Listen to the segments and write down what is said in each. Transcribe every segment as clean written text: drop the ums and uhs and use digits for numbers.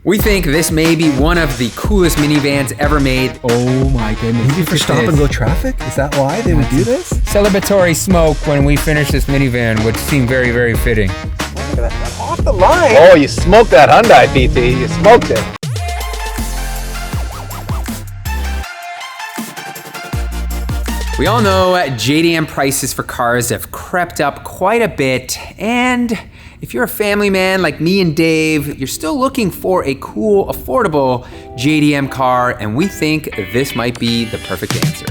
We think this may be one of the coolest minivans ever made. Oh my goodness. Maybe for stop and go traffic? Is that why they would do this? Celebratory smoke when we finish this minivan would seem very, very fitting. Look at that. Off the line. Oh, you smoked that Hyundai, PT. You smoked it. We all know JDM prices for cars have crept up quite a bit, and if you're a family man like me and Dave, you're still looking for a cool, affordable JDM car, and we think this might be the perfect answer.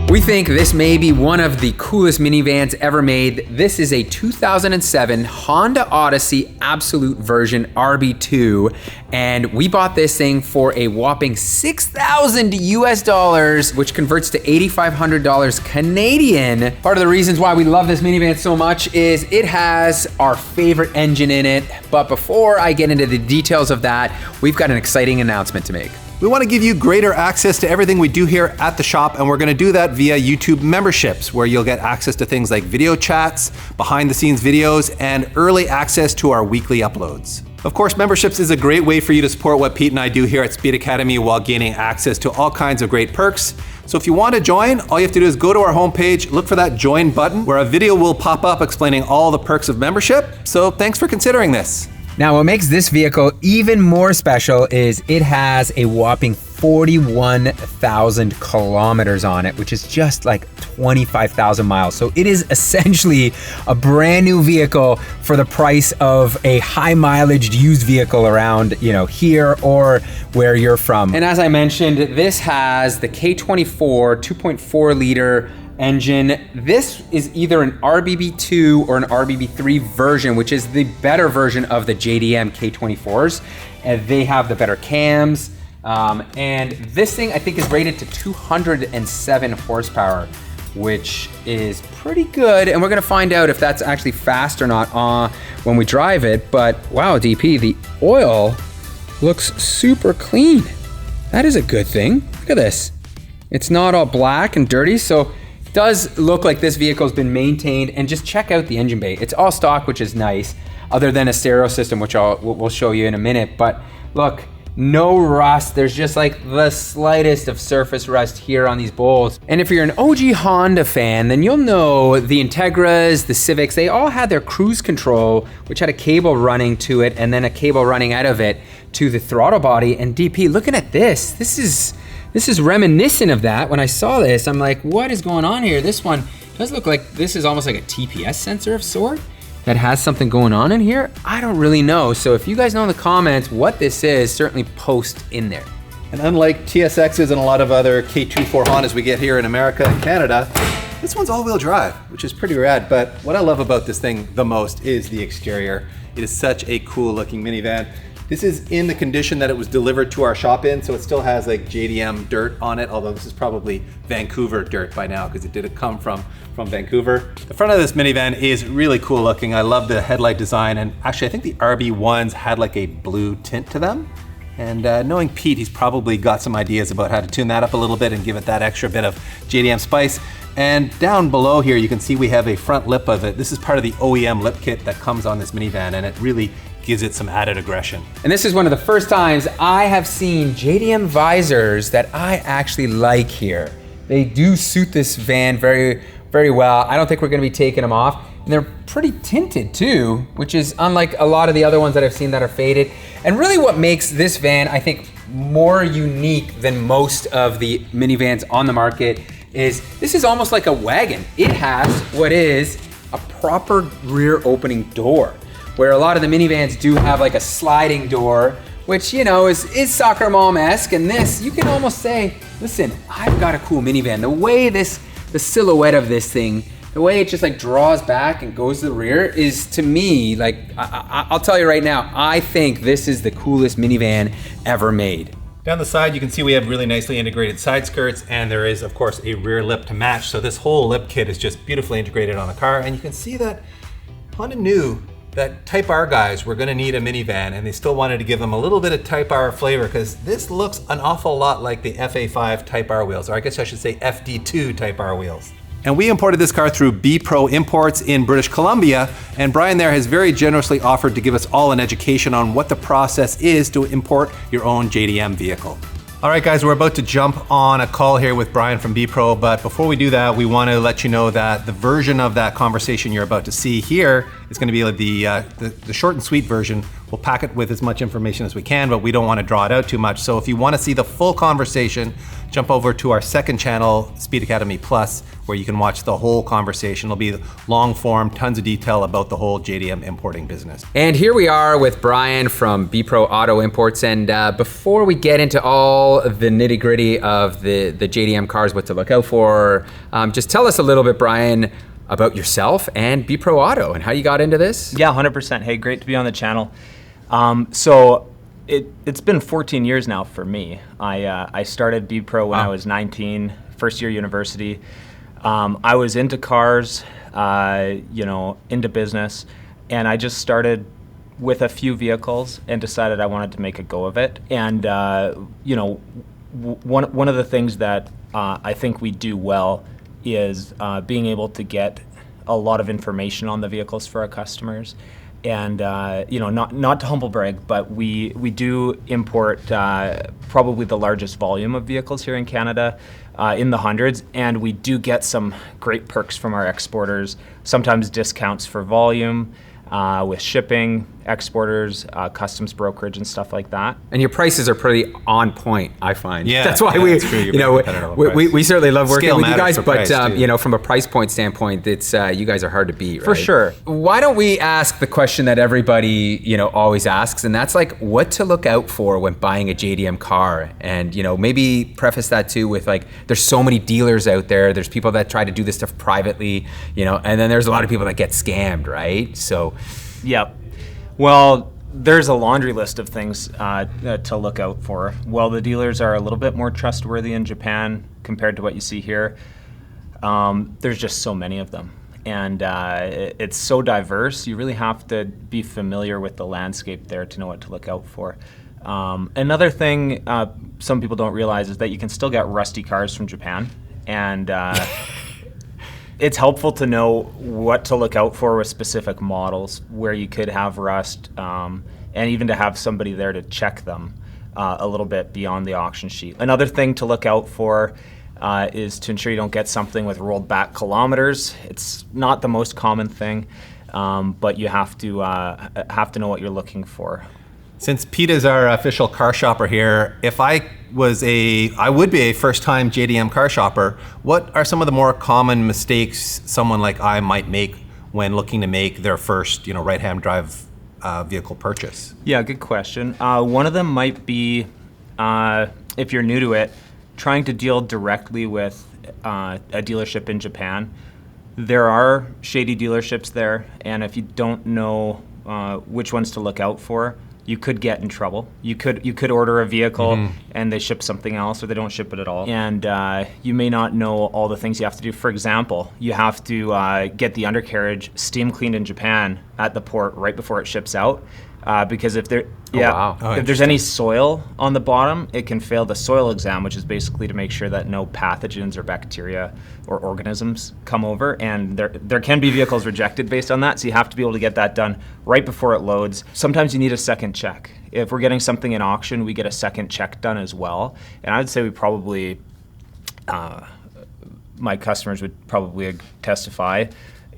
We think this may be one of the coolest minivans ever made. This is a 2007 Honda Odyssey Absolute version RB2, and we bought this thing for a whopping $6,000 US, which converts to $8,500 Canadian. Part of the reasons why we love this minivan so much is it has our favorite engine in it. But before I get into the details of that, we've got an exciting announcement to make. We want to give you greater access to everything we do here at the shop, and we're going to do that via YouTube memberships, where you'll get access to things like video chats, behind the scenes videos, and early access to our weekly uploads. Of course, memberships is a great way for you to support what Pete and I do here at Speed Academy while gaining access to all kinds of great perks. So if you want to join, all you have to do is go to our homepage, look for that join button, where a video will pop up explaining all the perks of membership. So thanks for considering this. Now, what makes this vehicle even more special is it has a whopping 41,000 kilometers on it, which is just like 25,000 miles. So it is essentially a brand new vehicle for the price of a high mileage used vehicle around, here or where you're from. And as I mentioned, this has the K24 2.4 liter engine. This is either an RBB2 or an RBB3 version, which is the better version of the JDM K24s. And they have the better cams. And this thing I think is rated to 207 horsepower, which is pretty good. And we're gonna find out if that's actually fast or not when we drive it. But wow, DP, the oil looks super clean. That is a good thing. Look at this. It's not all black and dirty, so does look like this vehicle's been maintained. And just check out the engine bay. It's all stock, which is nice, other than a stereo system, which we'll show you in a minute. But look, no rust. There's just like the slightest of surface rust here on these bowls. And if you're an OG Honda fan, then you'll know the Integras, the Civics, they all had their cruise control, which had a cable running to it and then a cable running out of it to the throttle body. And DP, looking at this, this is reminiscent of that. When I saw this, I'm like, what is going on here? This one does look like this is almost like a TPS sensor of sort that has something going on in here. I don't really know. So if you guys know in the comments what this is, certainly post in there. And unlike TSXs and a lot of other K24 Hondas we get here in America and Canada, this one's all-wheel drive, which is pretty rad. But what I love about this thing the most is the exterior. It is such a cool looking minivan. This is in the condition that it was delivered to our shop in, so it still has like JDM dirt on it, although this is probably Vancouver dirt by now because it did come from Vancouver. The front of this minivan is really cool looking. I love the headlight design, and actually I think the RB1s had like a blue tint to them. And knowing Pete, he's probably got some ideas about how to tune that up a little bit and give it that extra bit of JDM spice. And down below here, you can see we have a front lip of it. This is part of the OEM lip kit that comes on this minivan, and it really gives it some added aggression. And this is one of the first times I have seen JDM visors that I actually like here. They do suit this van very, very well. I don't think we're gonna be taking them off. And they're pretty tinted too, which is unlike a lot of the other ones that I've seen that are faded. And really what makes this van, I think, more unique than most of the minivans on the market is this is almost like a wagon. It has what is a proper rear opening door, where a lot of the minivans do have like a sliding door, which, is soccer mom-esque. And this, you can almost say, listen, I've got a cool minivan. The way the silhouette of this thing, the way it just like draws back and goes to the rear is, to me, like, I'll tell you right now, I think this is the coolest minivan ever made. Down the side, you can see we have really nicely integrated side skirts, and there is, of course, a rear lip to match. So this whole lip kit is just beautifully integrated on the car, and you can see that Honda knew that Type R guys were going to need a minivan, and they still wanted to give them a little bit of Type R flavor because this looks an awful lot like the FA5 Type R wheels, or I guess I should say FD2 Type R wheels. And we imported this car through B Pro Imports in British Columbia, and Brian there has very generously offered to give us all an education on what the process is to import your own JDM vehicle. All right, guys, we're about to jump on a call here with Brian from B Pro, but before we do that, we want to let you know that the version of that conversation you're about to see here is going to be like the short and sweet version. We'll pack it with as much information as we can, but we don't want to draw it out too much. So if you want to see the full conversation, jump over to our second channel, Speed Academy Plus, where you can watch the whole conversation. It'll be long form, tons of detail about the whole JDM importing business. And here we are with Brian from B Pro Auto Imports. And before we get into all the nitty gritty of the JDM cars, what to look out for, just tell us a little bit, Brian, about yourself and B Pro Auto and how you got into this. Yeah, 100%. Hey, great to be on the channel. So it's been 14 years now for me. I started B Pro when I was 19, first year university. I was into cars, into business, and I just started with a few vehicles and decided I wanted to make a go of it. And one of the things that I think we do well is being able to get a lot of information on the vehicles for our customers. And not to humble brag, but we do import probably the largest volume of vehicles here in Canada, in the hundreds, and we do get some great perks from our exporters, sometimes discounts for volume, with shipping, exporters, customs brokerage, and stuff like that. And your prices are pretty on point, I find. Yeah, that's why we certainly love working Scale with you guys. But price, from a price point standpoint, it's you guys are hard to beat, right? For sure. Why don't we ask the question that everybody always asks, and that's like what to look out for when buying a JDM car, and maybe preface that too with like there's so many dealers out there. There's people that try to do this stuff privately, and then there's a lot of people that get scammed, right? So. Yep. Well, there's a laundry list of things to look out for. Well, the dealers are a little bit more trustworthy in Japan compared to what you see here. There's just so many of them. And it's so diverse, you really have to be familiar with the landscape there to know what to look out for. Another thing some people don't realize is that you can still get rusty cars from Japan. And it's helpful to know what to look out for with specific models where you could have rust, and even to have somebody there to check them a little bit beyond the auction sheet. Another thing to look out for is to ensure you don't get something with rolled back kilometers. It's not the most common thing, but you have to know what you're looking for. Since Pete is our official car shopper here, if I would be a first-time JDM car shopper, what are some of the more common mistakes someone like I might make when looking to make their first, right-hand drive vehicle purchase? Yeah, good question. One of them might be, if you're new to it, trying to deal directly with a dealership in Japan. There are shady dealerships there, and if you don't know which ones to look out for, you could get in trouble. You could order a vehicle and they ship something else, or they don't ship it at all. And you may not know all the things you have to do. For example, you have to get the undercarriage steam cleaned in Japan at the port right before it ships out. Because if there's any soil on the bottom, it can fail the soil exam, which is basically to make sure that no pathogens or bacteria or organisms come over. And there can be vehicles rejected based on that, so you have to be able to get that done right before it loads. Sometimes you need a second check. If we're getting something in auction, we get a second check done as well. And I would say we probably, my customers would probably testify,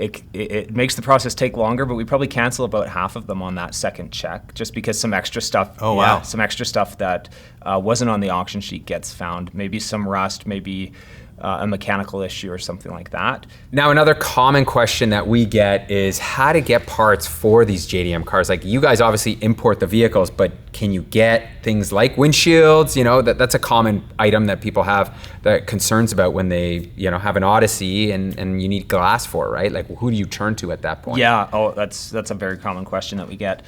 it makes the process take longer, but we probably cancel about half of them on that second check, just because some extra stuff. Some extra stuff that wasn't on the auction sheet gets found. Maybe some rust, maybe a mechanical issue or something like that. Now, another common question that we get is how to get parts for these JDM cars. Like, you guys obviously import the vehicles, but can you get things like windshields? That's a common item that people have that concerns about when they, have an Odyssey and you need glass for it, right? Like, who do you turn to at that point? Yeah, that's a very common question that we get.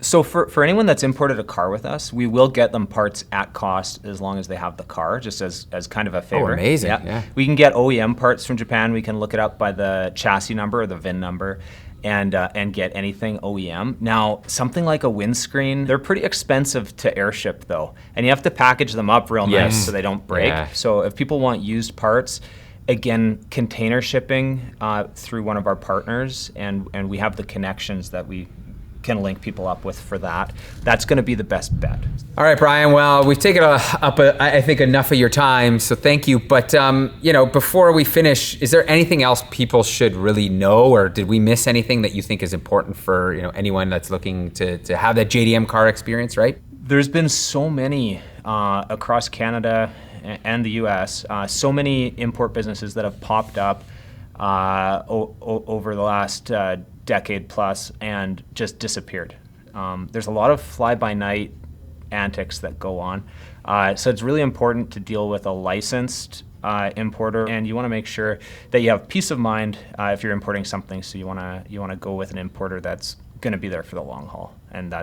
So for anyone that's imported a car with us, we will get them parts at cost as long as they have the car, just as kind of a favor. Oh, amazing. Yeah. We can get OEM parts from Japan. We can look it up by the chassis number or the VIN number. and get anything OEM. Now, something like a windscreen, they're pretty expensive to airship though, and you have to package them up real nice so they don't break. Yeah. So if people want used parts, again, container shipping through one of our partners, and we have the connections that we can link people up with for that. That's going to be the best bet. All right, Brian. Well, we've taken I think enough of your time, so thank you. But before we finish, is there anything else people should really know, or did we miss anything that you think is important for anyone that's looking to have that JDM car experience? Right? There's been so many across Canada and the U.S. So many import businesses that have popped up over the last decade plus and just disappeared. There's a lot of fly-by-night antics that go on. So it's really important to deal with a licensed importer, and you want to make sure that you have peace of mind if you're importing something. So you want to go with an importer that's going to be there for the long haul, and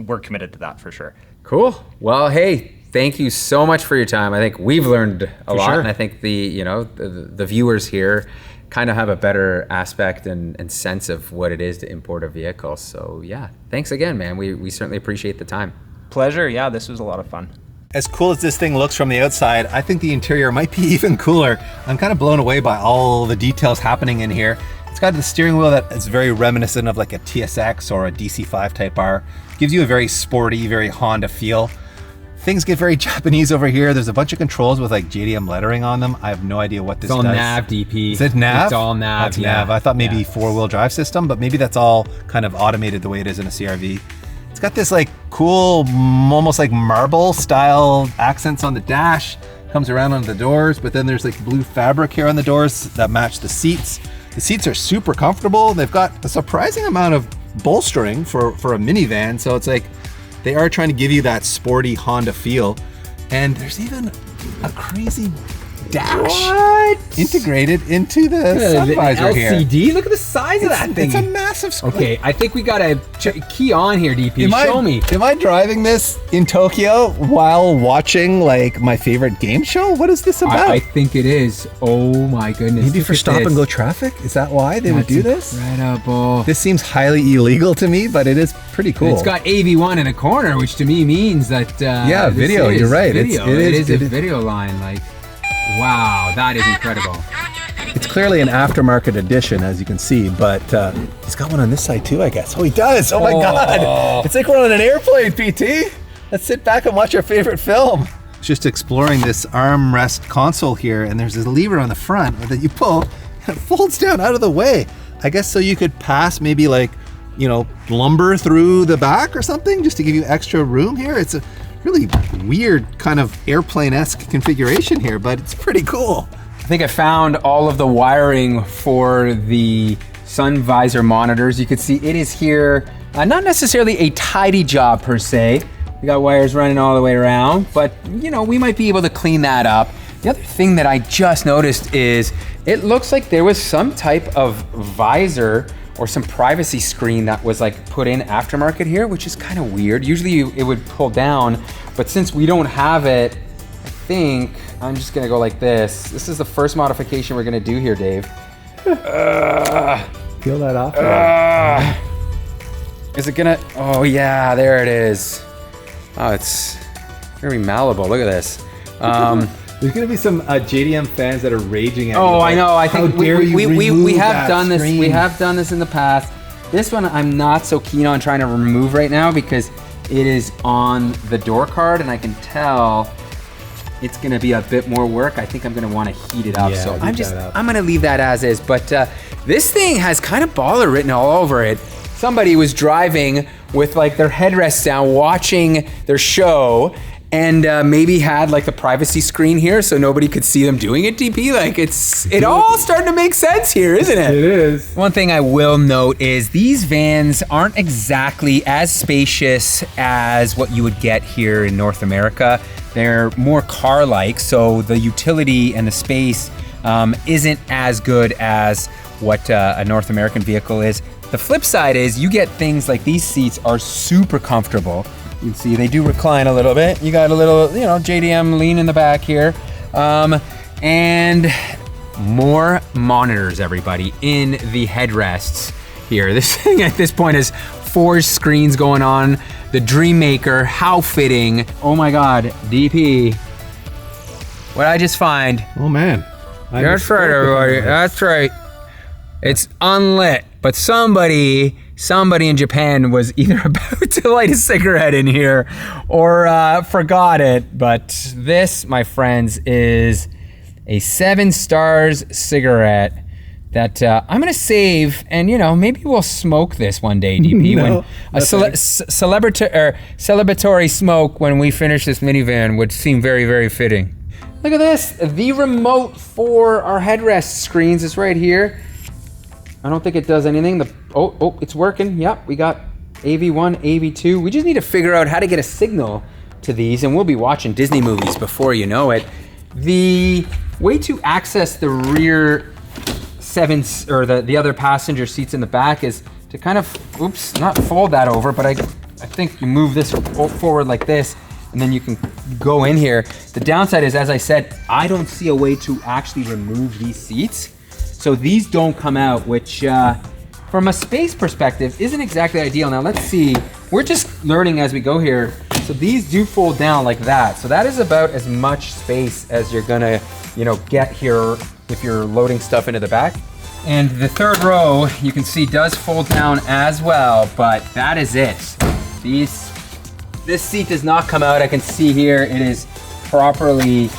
we're committed to that for sure. Cool. Well, hey, thank you so much for your time. I think we've learned a lot, and I think the viewers here kind of have a better aspect and sense of what it is to import a vehicle. So yeah, thanks again, man. We certainly appreciate the time. Pleasure. Yeah, this was a lot of fun. As cool as this thing looks from the outside, I think the interior might be even cooler. I'm kind of blown away by all the details happening in here. It's got the steering wheel that is very reminiscent of like a TSX or a DC5 Type R. Gives you a very sporty, very Honda feel. Things get very Japanese over here. There's a bunch of controls with like JDM lettering on them. I have no idea what this does. It's all nav, DP. Is it nav? It's all nav. That's nav. I thought maybe four-wheel drive system, but maybe that's all kind of automated the way it is in a CRV. It's got this like cool, almost like marble style accents on the dash. Comes around on the doors, but then there's like blue fabric here on the doors that match the seats. The seats are super comfortable. They've got a surprising amount of bolstering for a minivan, so it's like they are trying to give you that sporty Honda feel. And there's even a crazy dash integrated into the sun visor here. LCD? Look at the size of that thing. It's a massive screen. Okay, I think we gotta key on here, DP. Show me. Am I driving this in Tokyo while watching like my favorite game show? What is this about? I think it is. Oh my goodness. Maybe for stop and go traffic? Is that why they would do this? Incredible. This seems highly illegal to me, but it is pretty cool. It's got AV1 in a corner, which to me means that video. You're right. Video. It is a video line. Like, wow, that is incredible. It's clearly an aftermarket edition, as you can see, but he's got one on this side too, I guess. Oh, he does. Oh my God. It's like we're on an airplane, PT. Let's sit back and watch our favorite film. Just exploring this armrest console here, and there's this lever on the front that you pull and it folds down out of the way. I guess so you could pass maybe like, lumber through the back or something just to give you extra room here. It's a really weird kind of airplane-esque configuration here, but it's pretty cool. I think I found all of the wiring for the sun visor monitors. You can see it is here, not necessarily a tidy job per se. We got wires running all the way around, but we might be able to clean that up. The other thing that I just noticed is it looks like there was some type of visor or some privacy screen that was like put in aftermarket here, which is kind of weird. Usually it would pull down, but since we don't have it, I think I'm just gonna go like this. This is the first modification we're gonna do here, Dave. Peel that off. Is it gonna, oh yeah, there it is. Oh, it's very malleable, look at this. There's gonna be some JDM fans that are raging at you. Oh, I know. I think we have done this. Screen. We have done this in the past. This one I'm not so keen on trying to remove right now because it is on the door card, and I can tell it's gonna be a bit more work. I think I'm gonna want to heat it up. Yeah, so I'm gonna leave that as is. But this thing has kind of baller written all over it. Somebody was driving with like their headrests down, watching their show, and maybe had like the privacy screen here so nobody could see them doing it, DP. Like it all starting to make sense here, isn't it? It is. One thing I will note is these vans aren't exactly as spacious as what you would get here in North America. They're more car-like, so the utility and the space isn't as good as what a North American vehicle is. The flip side is you get things like these seats are super comfortable. You can see they do recline a little bit. You got a little, JDM lean in the back here. And more monitors, everybody, in the headrests. here. This thing at this point has 4 screens going on. The Dreammaker, how fitting. Oh my God, DP. What I just find. Oh man. That's right, everybody. That's right. It's unlit, but somebody in Japan was either about to light a cigarette in here or forgot it. But this, my friends, is a 7 stars cigarette that I'm gonna save, and maybe we'll smoke this one day, DP. No, when a celebratory smoke when we finish this minivan would seem very, very fitting. Look at this. The remote for our headrest screens is right here. I don't think it does anything. Oh, it's working. Yep, we got AV1, AV2. We just need to figure out how to get a signal to these, and we'll be watching Disney movies before you know it. The way to access the rear or the other passenger seats in the back is to kind of, not fold that over, but I think you move this forward like this, and then you can go in here. The downside is, as I said, I don't see a way to actually remove these seats. So these don't come out, which from a space perspective isn't exactly ideal. Now let's see, we're just learning as we go here. So these do fold down like that. So that is about as much space as you're gonna, get here if you're loading stuff into the back. And the third row, you can see, does fold down as well, but that is it. This seat does not come out. I can see here it is properly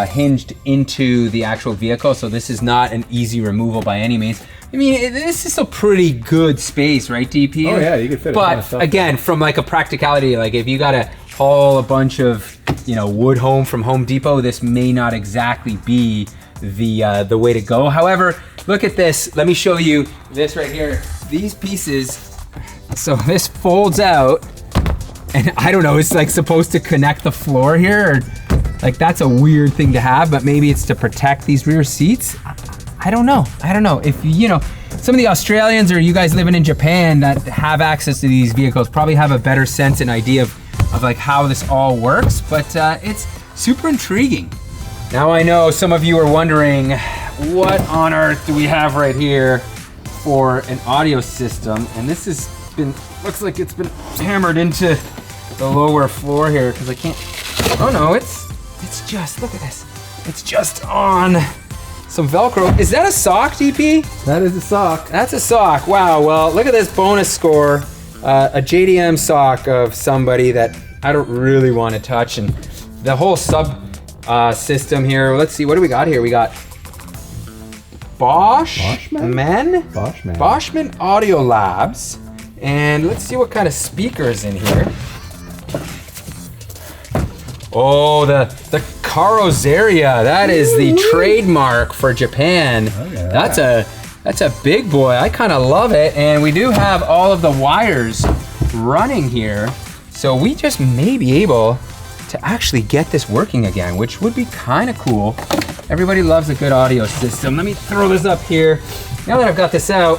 hinged into the actual vehicle, so this is not an easy removal by any means. I mean, this is a pretty good space, right, DP? Oh yeah, you can fit a ton of But stuff. again, from like a practicality, like if you gotta haul a bunch of, wood home from Home Depot, this may not exactly be the way to go. However, look at this. Let me show you this right here. These pieces, so this folds out, and I don't know, it's like supposed to connect the floor here, or like that's a weird thing to have, but maybe it's to protect these rear seats. I don't know. If some of the Australians or you guys living in Japan that have access to these vehicles probably have a better sense and idea of like how this all works, but it's super intriguing. Now I know some of you are wondering, what on earth do we have right here for an audio system? And this looks like it's been hammered into the lower floor here because I can't, oh no, it's just, look at this. It's just on some Velcro. Is that a sock, DP? That is a sock. That's a sock. Wow. Well, look at this bonus score. A JDM sock of somebody that I don't really want to touch, and the whole sub system here. Let's see. What do we got here? We got Boschman Audio Labs, and let's see what kind of speakers in here. Oh, the Carrozzeria. That is the trademark for Japan. Oh, yeah. That's a big boy. I kind of love it. And we do have all of the wires running here. So we just may be able to actually get this working again, which would be kind of cool. Everybody loves a good audio system. Let me throw this up here. Now that I've got this out,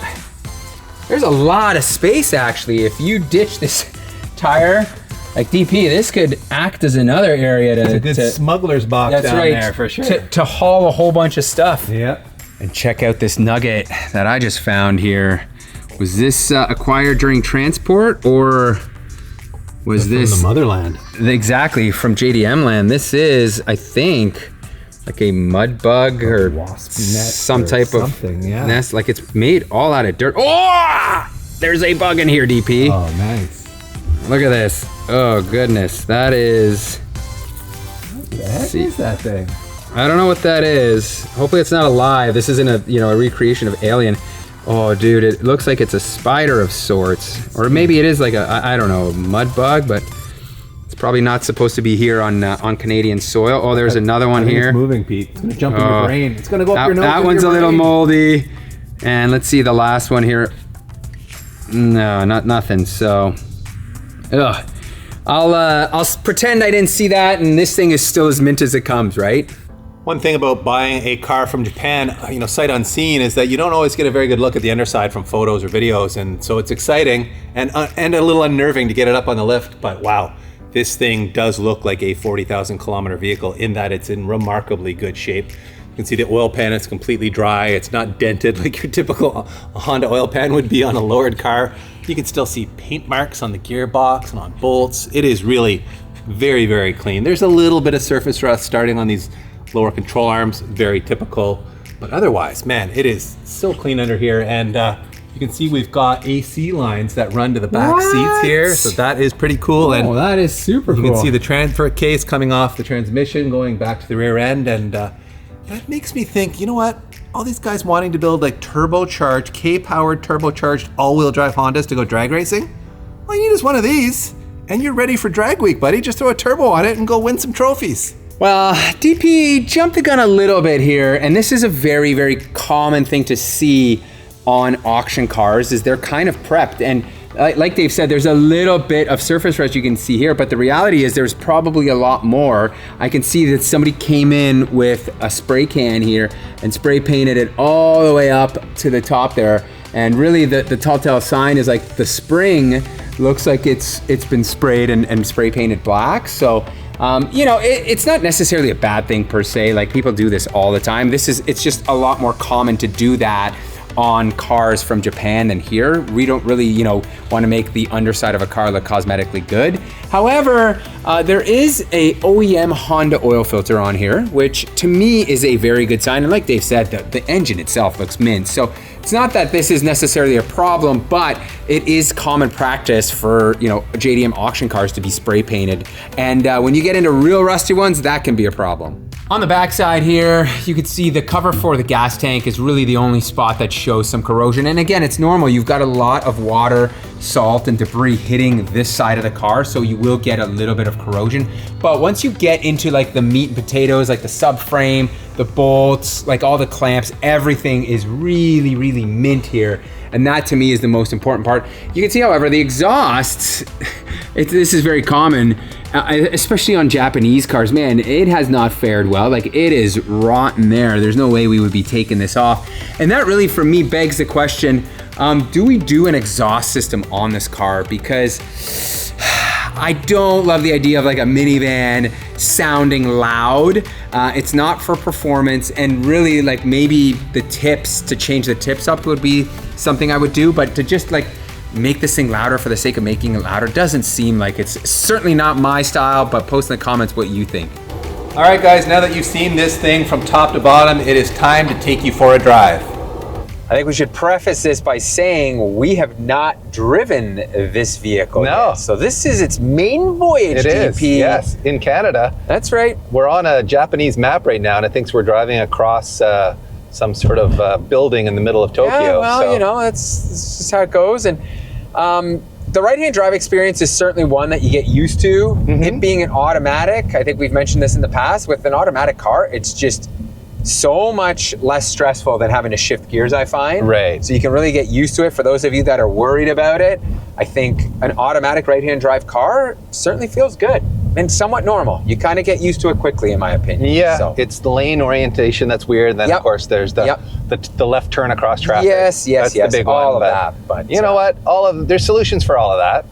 there's a lot of space actually. If you ditch this tire, like DP, this could act as another area to... It's a good smuggler's box down there for sure. To haul a whole bunch of stuff. Yep. And check out this nugget that I just found here. Was this acquired during transport, or was this... From the motherland. Exactly, from JDM land. This is, I think, like a mud bug or wasp net some or type of something, yeah. nest. Like it's made all out of dirt. Oh! There's a bug in here, DP. Oh, nice. Look at this. Oh goodness, that is... What the heck is that thing? I don't know what that is. Hopefully it's not alive. This isn't a recreation of Alien. Oh dude, it looks like it's a spider of sorts. Or maybe it is like a, I don't know, mud bug, but it's probably not supposed to be here on Canadian soil. Oh, there's another one here. It's moving, Pete. It's gonna jump in your brain. It's gonna go up your nose. That one's a little moldy. And let's see the last one here. No, nothing. So, ugh. I'll pretend I didn't see that, and this thing is still as mint as it comes, right? One thing about buying a car from Japan, sight unseen, is that you don't always get a very good look at the underside from photos or videos, and so it's exciting and a little unnerving to get it up on the lift. But wow, this thing does look like a 40,000 kilometer vehicle in that it's in remarkably good shape. You can see the oil pan is completely dry. It's not dented like your typical Honda oil pan would be on a lowered car. You can still see paint marks on the gearbox and on bolts. It is really very, very clean. There's a little bit of surface rust starting on these lower control arms, very typical. But otherwise, man, it is so clean under here. And you can see we've got AC lines that run to the back seats here. So that is pretty cool. And that is super cool. you can see the transfer case coming off the transmission, going back to the rear end. And that makes me think, you know what? All these guys wanting to build like turbocharged, K-powered, turbocharged, all-wheel drive Hondas to go drag racing. All you need is one of these, and you're ready for drag week, buddy. Just throw a turbo on it and go win some trophies. Well, DP jumped the gun a little bit here, and this is a very, very common thing to see on auction cars, is they're kind of prepped. And like Dave said, there's a little bit of surface rust you can see here, but the reality is there's probably a lot more. I can see that somebody came in with a spray can here and spray painted it all the way up to the top there. And really the telltale sign is like the spring looks like it's been sprayed and spray painted black. So, you know, it's not necessarily a bad thing per se. Like, people do this all the time. It's just a lot more common to do that on cars from Japan than here. We don't really, you know, want to make the underside of a car look cosmetically good. However, there is a OEM Honda oil filter on here, which to me is a very good sign. And like Dave said, the engine itself looks mint. So it's not that this is necessarily a problem, but it is common practice for, you know, JDM auction cars to be spray painted. And when you get into real rusty ones, that can be a problem. On the backside here, you can see the cover for the gas tank is really the only spot that shows some corrosion. And again, it's normal. You've got a lot of water, salt, and debris hitting this side of the car, so you will get a little bit of corrosion. But once you get into like the meat and potatoes, like the subframe, the bolts, like all the clamps, everything is really, really mint here. And that to me is the most important part. You can see, however, the exhausts, this is very common, especially on Japanese cars. Man, it has not fared well. Like, it is rotten there. There's no way we would be taking this off. And that really, for me, begs the question, do we do an exhaust system on this car? Because I don't love the idea of like a minivan sounding loud. It's not for performance, and really like maybe the tips, to change the tips up would be something I would do, but to just like make this thing louder for the sake of making it louder doesn't seem like it's certainly not my style. But post in the comments what you think. All right, guys, now that you've seen this thing from top to bottom, it is time to take you for a drive. I think we should preface this by saying we have not driven this vehicle yet. So this is its main voyage, It is, DP. yes, in Canada. That's right. We're on a Japanese map right now, and it thinks we're driving across some sort of building in the middle of Tokyo. Yeah, well, so. you know, that's just how it goes. And the right-hand drive experience is certainly one that you get used to. It being an automatic, I think we've mentioned this in the past, with an automatic car, it's just so much less stressful than having to shift gears, I find. Right. So you can really get used to it. For those of you that are worried about it, I think an automatic right-hand drive car certainly feels good and somewhat normal. You kind of get used to it quickly, in my opinion. Yeah, So. it's the lane orientation that's weird. Then, of course, there's the left turn across traffic. Yes, That's the big all one. of that. But you know what? There's solutions for all of that.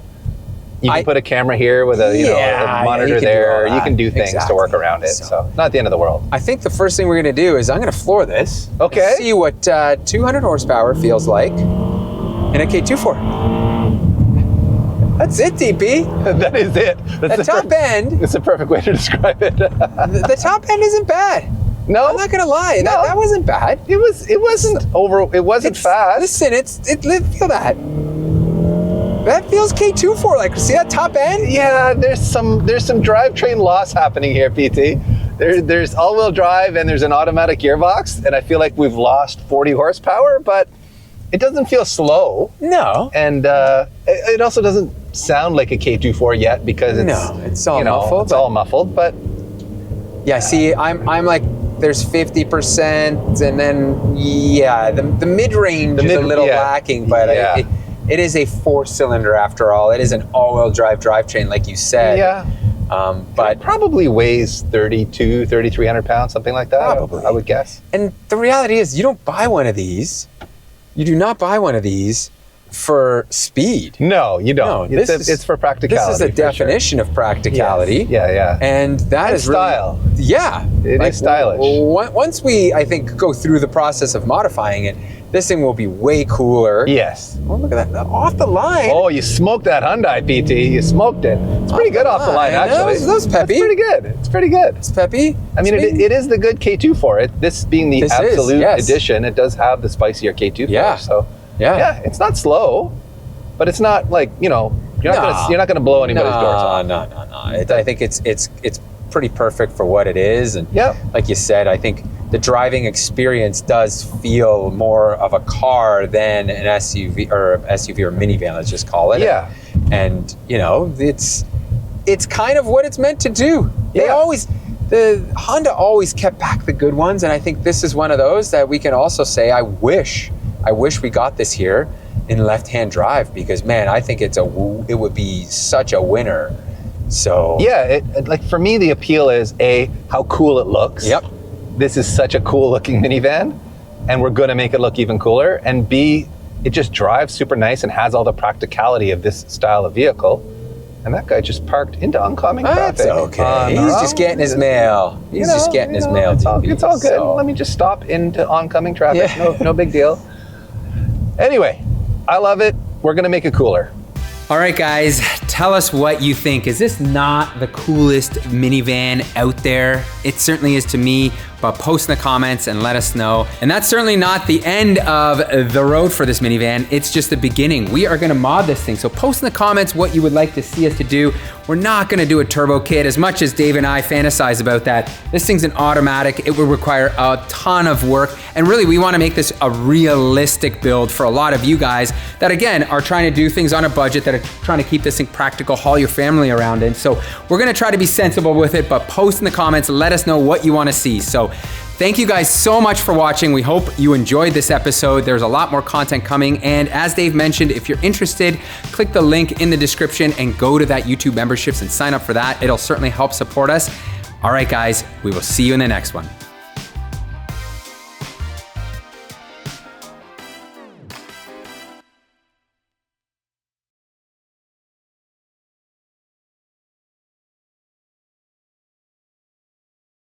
You can put a camera here with a, a monitor you can there. do all You can do that. things to work around it. So not the end of the world. I think the first thing we're going to do is I'm going to floor this. Okay. See what 200 horsepower feels like in a K24. That's it, DP. That is it. That's The top end. It's a perfect way to describe it. The top end isn't bad. No, I'm not gonna lie. No. That wasn't bad. It wasn't fast. Listen, feel that. That feels K24. Like, see that top end? Yeah, there's some drivetrain loss happening here, PT. There's all-wheel drive and there's an automatic gearbox, and I feel like we've lost 40 horsepower, but it doesn't feel slow. No. And it also doesn't sound like a K24 yet because it's all muffled. It's all muffled, but yeah. See, I'm like, there's 50%, and then the mid range is a little lacking, but it is a 4-cylinder after all. It is an all-wheel drive drivetrain, like you said. Yeah. But it probably weighs 3,300 pounds, something like that. Probably. I would guess. And the reality is, you don't buy one of these. You do not buy one of these for speed. No, you don't. No, It's for practicality. This is a for sure. definition of practicality. Yes. Yeah. And that is style. Really, yeah. It is stylish. Once we, I think, go through the process of modifying it, this thing will be way cooler. Yes. Oh, look at that. Off the line. Oh, you smoked that Hyundai, PT. You smoked it. It's pretty good off the line, actually. That was peppy. It's pretty good. It's pretty good. It's peppy. I mean, it is the good K24. This being the Absolute edition, it does have the spicier K24. Yeah. So, yeah, it's not slow, but it's not like, you're not gonna blow anybody's doors off. No. I think it's pretty perfect for what it is. And like you said, I think the driving experience does feel more of a car than an SUV or minivan, let's just call it. Yeah. And it's kind of what it's meant to do. Yeah. The Honda always kept back the good ones, and I think this is one of those that we can also say, I wish we got this here in left-hand drive, because man, I think it would be such a winner. So yeah, like for me, the appeal is A, how cool it looks. Yep. This is such a cool looking minivan, and we're gonna make it look even cooler. And B, it just drives super nice and has all the practicality of this style of vehicle. And that guy just parked into oncoming traffic. That's okay. He's just getting his mail. He's just getting his mail. It's all good. So. Let me just stop into oncoming traffic. Yeah. No big deal. Anyway, I love it. We're gonna make it cooler. All right, guys, tell us what you think. Is this not the coolest minivan out there? It certainly is to me, but post in the comments and let us know. And that's certainly not the end of the road for this minivan. It's just the beginning. We are gonna mod this thing. So post in the comments what you would like to see us to do. We're not gonna do a turbo kit, as much as Dave and I fantasize about that. This thing's an automatic. It will require a ton of work. And really, we wanna make this a realistic build for a lot of you guys that, again, are trying to do things on a budget, that are trying to keep this thing practical, haul your family around in. So we're gonna try to be sensible with it, but post in the comments, let us know what you wanna see. So thank you guys so much for watching. We hope you enjoyed this episode. There's a lot more content coming. And as Dave mentioned, if you're interested, click the link in the description and go to that YouTube memberships and sign up for that. It'll certainly help support us. All right, guys, we will see you in the next one.